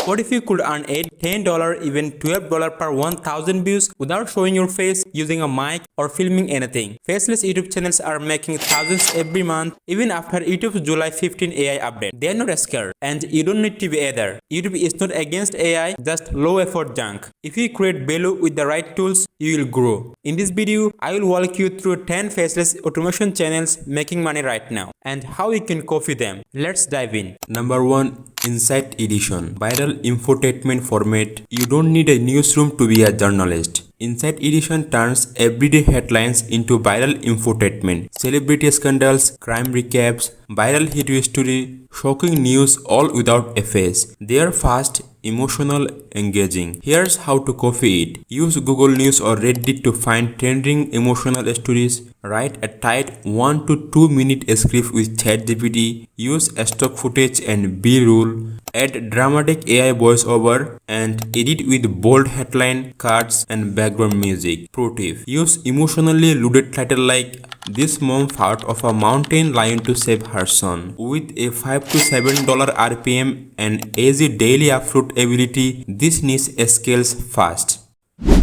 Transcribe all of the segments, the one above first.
What if you could earn $8, $10, even $12 per 1000 views without showing your face, using a mic, or filming anything? Faceless YouTube channels are making thousands every month, even after YouTube's July 15 AI update. They are not scared, and you don't need to be either. YouTube is not against AI, just low effort junk. If you create value with the right tools, you will grow. In this video, I will walk you through 10 faceless automation channels making money right now and how you can copy them. Let's dive in. Number 1. Insight Edition. Viral infotainment format. You don't need a newsroom to be a journalist. Insight Edition turns everyday headlines into viral infotainment. Celebrity scandals, crime recaps, viral hit story, shocking news, all without a face. They are fast, emotional, engaging. Here's how to copy it. Use Google News or Reddit to find trending emotional stories. Write a tight 1 to 2 minute script with ChatGPT. Use stock footage and B-roll. Add dramatic AI voiceover and edit with bold headline, cards, and background music. Pro tip: use emotionally loaded title like "This mom fought off a mountain lion to save her son." With a $5 to $7 RPM and easy daily upload ability, this niche scales fast.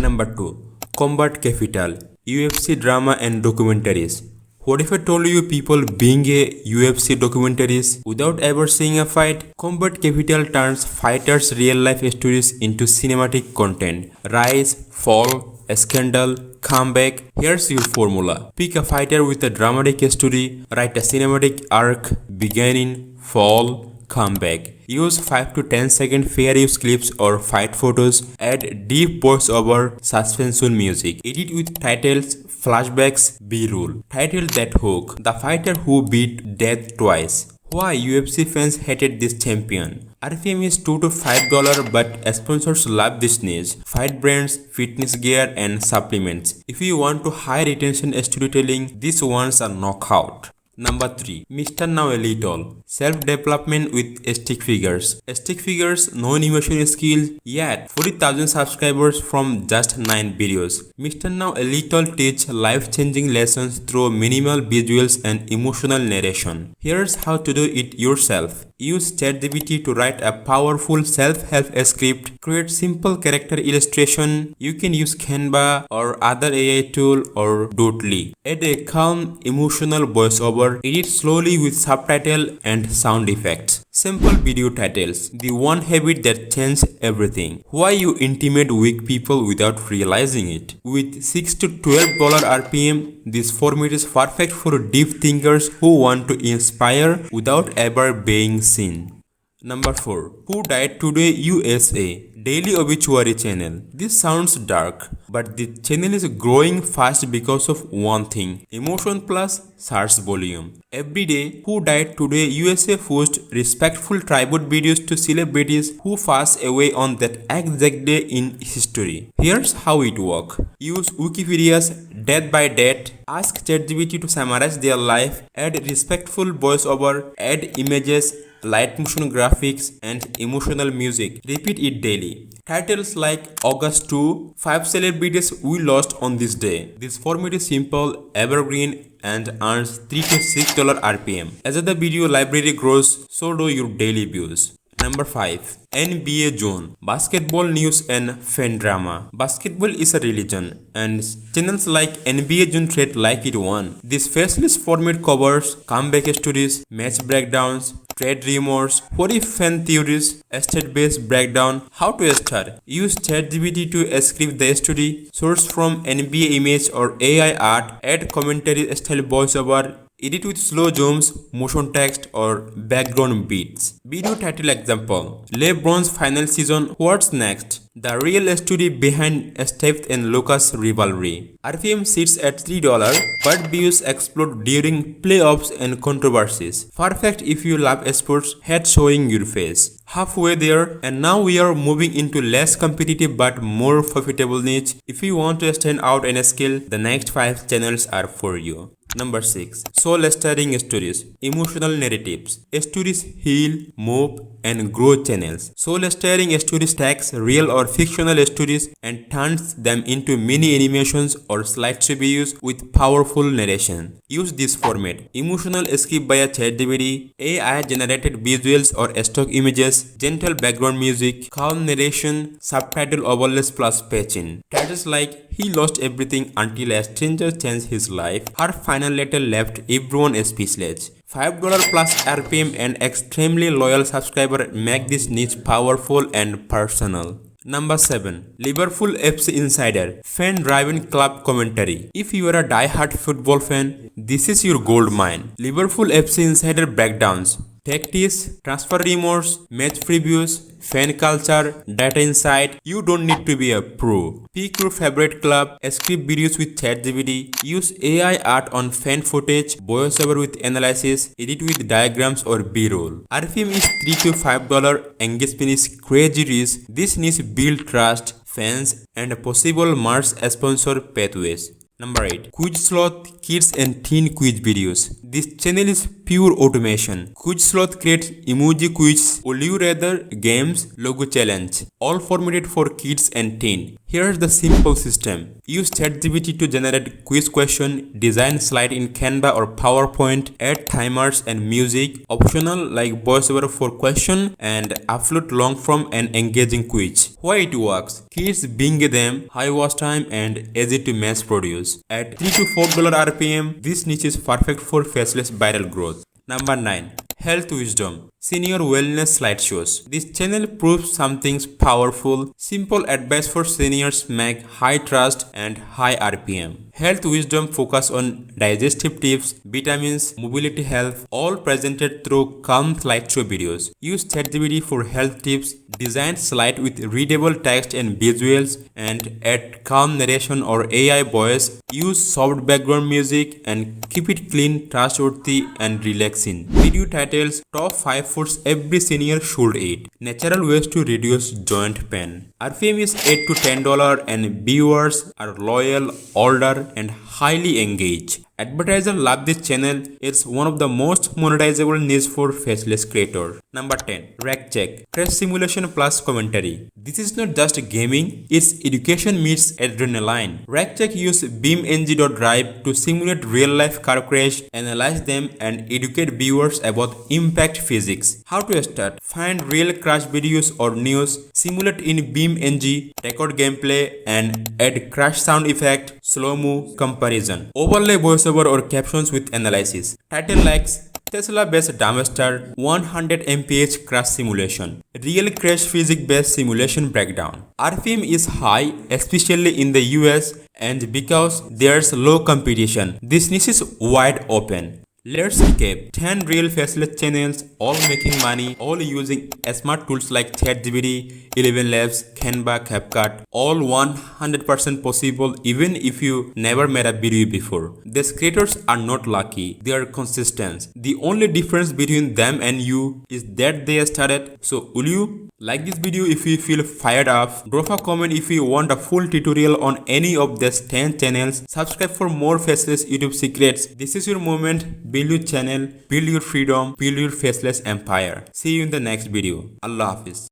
Number 2. Combat Capital. UFC drama and documentaries. What if I told you people being a UFC documentaries without ever seeing a fight? Combat Capital turns fighters' real-life stories into cinematic content. Rise, fall, scandal, comeback. Here's your formula. Pick a fighter with a dramatic story. Write a cinematic arc, beginning, fall, comeback. Use 5 to 10 second fair use clips or fight photos. Add deep voiceover, suspenseful music. Edit with titles, flashbacks, B-roll. Title that hook. The fighter who beat death twice. Why UFC fans hated this champion? RPM is $2 to $5, but sponsors love this niche. Fight brands, fitness gear, and supplements. If you want to high retention storytelling, these ones are knockout. Number 3. Mr. Now a Little. Self-development with stick figures. Stick figures, no animation skills, yet 40,000 subscribers from just 9 videos. Mr. Now a Little teach life-changing lessons through minimal visuals and emotional narration. Here's how to do it yourself. Use ChatGPT to write a powerful self-help script. Create simple character illustration. You can use Canva or other AI tool or Doodly. Add a calm, emotional voiceover. Edit slowly with subtitle and sound effects. Simple video titles. The one habit that changed everything. Why you intimidate weak people without realizing it. With $6 to $12 RPM, this format is perfect for deep thinkers who want to inspire without ever being seen. Number 4. Who Died Today USA. Daily obituary channel. This sounds dark, but the channel is growing fast because of one thing: emotion plus search volume. Every day, Who Died Today USA posts respectful tribute videos to celebrities who passed away on that exact day in history. Here's how it works. Use Wikipedia's death by date. Ask ChatGPT to summarize their life. Add respectful voiceover. Add images, light motion graphics, and emotional music. Repeat it daily. Titles like August 2, 5 celebrities we lost on this day. This format is simple, evergreen, and earns $3 to $6 RPM. As the video library grows, so do your daily views. Number 5. NBA Zone. Basketball news and fan drama. Basketball is a religion, and channels like NBA Zone treat like it one. This faceless format covers comeback stories, match breakdowns, trade rumors, what if fan theories, stat-based breakdown, how to start. Use ChatGPT to script the story, source from NBA image or AI art, add commentary style voiceover, edit with slow zooms, motion text, or background beats. Video title example: LeBron's final season, what's next? The real story behind Steph and Lucas rivalry. RPM sits at $3, but views explode during playoffs and controversies. Perfect if you love sports, head showing your face. Halfway there, and now we are moving into less competitive but more profitable niche. If you want to stand out and scale, the next 5 channels are for you. Number 6. Soul-stirring stories, emotional narratives. Stories heal, move, and grow channels. Soul-stirring stories takes real or fictional stories and turns them into mini animations or slideshow videos with powerful narration. Use this format: emotional skip by a ChatGPT, AI-generated visuals or stock images, gentle background music, calm narration, subtitle overlays plus patching. Titles like "He lost everything until a stranger changed his life," her final letter left everyone speechless. $5 plus RPM and extremely loyal subscriber make this niche powerful and personal. Number 7. Liverpool FC Insider Fan-driven club commentary. If you are a die-hard football fan, this is your gold mine. Liverpool FC Insider breakdowns, tactics, transfer rumors, match previews, fan culture, data insight. You don't need to be a pro. Pick your favorite club, script videos with ChatGPT, use AI art on fan footage, voiceover with analysis, edit with diagrams or B-roll. RPM is $3 to $5, engagement is crazy rich. This niche build trust, fans, and possible merch sponsor pathways. Number 8. Quiz Sloth Kids and Teen Quiz Videos. This channel is pure automation. Quiz Sloth creates emoji quiz, would you rather games, logo challenge, all formatted for kids and teen. Here's the simple system. Use ChatGPT to generate quiz question, design slide in Canva or PowerPoint, add timers and music, optional like voiceover for question, and upload long form and engaging quiz. Why it works? Kids binge them, high watch time and easy to mass produce. At $3 to $4 RPM, this niche is perfect for faceless viral growth. Number 9. Health Wisdom Senior Wellness Slideshows. This channel proves something powerful. Simple advice for seniors make high trust and high RPM. Health Wisdom focus on digestive tips, vitamins, mobility health, all presented through calm slideshow videos. Use ChatGPT for health tips, design slide with readable text and visuals, and add calm narration or AI voice. Use soft background music and keep it clean, trustworthy, and relaxing. Video titles: Top 5 foods every senior should eat, natural ways to reduce joint pain. RPM is $8 to $10 and viewers are loyal, older, and highly engaged. Advertisers love this channel. It's one of the most monetizable niche for faceless creators. Number 10. RackCheck Crash Simulation plus Commentary. This is not just gaming, it's education meets adrenaline. RackCheck uses BeamNG.drive to simulate real-life car crash, analyze them, and educate viewers about impact physics. How to start? Find real crash videos or news, simulate in BeamNG, record gameplay, and add crash sound effect, slow-mo, comparison. Overlay voiceover or captions with analysis. Title likes Tesla-based dumpster 100 mph crash simulation. Real crash physics-based simulation breakdown. RPM is high, especially in the US, and because there's low competition, this niche is wide open. Let's recap. 10 real faceless channels, all making money, all using smart tools like ChatGPT, 11 Labs, Canva, CapCut, all 100% possible even if you never made a video before. These creators are not lucky, they are consistent. The only difference between them and you is that they started. So will you like this video if you feel fired up? Drop a comment if you want a full tutorial on any of these 10 channels. Subscribe for more faceless YouTube secrets. This is your moment. Build your channel, build your freedom, build your faceless empire. See you in the next video. Allah Hafiz.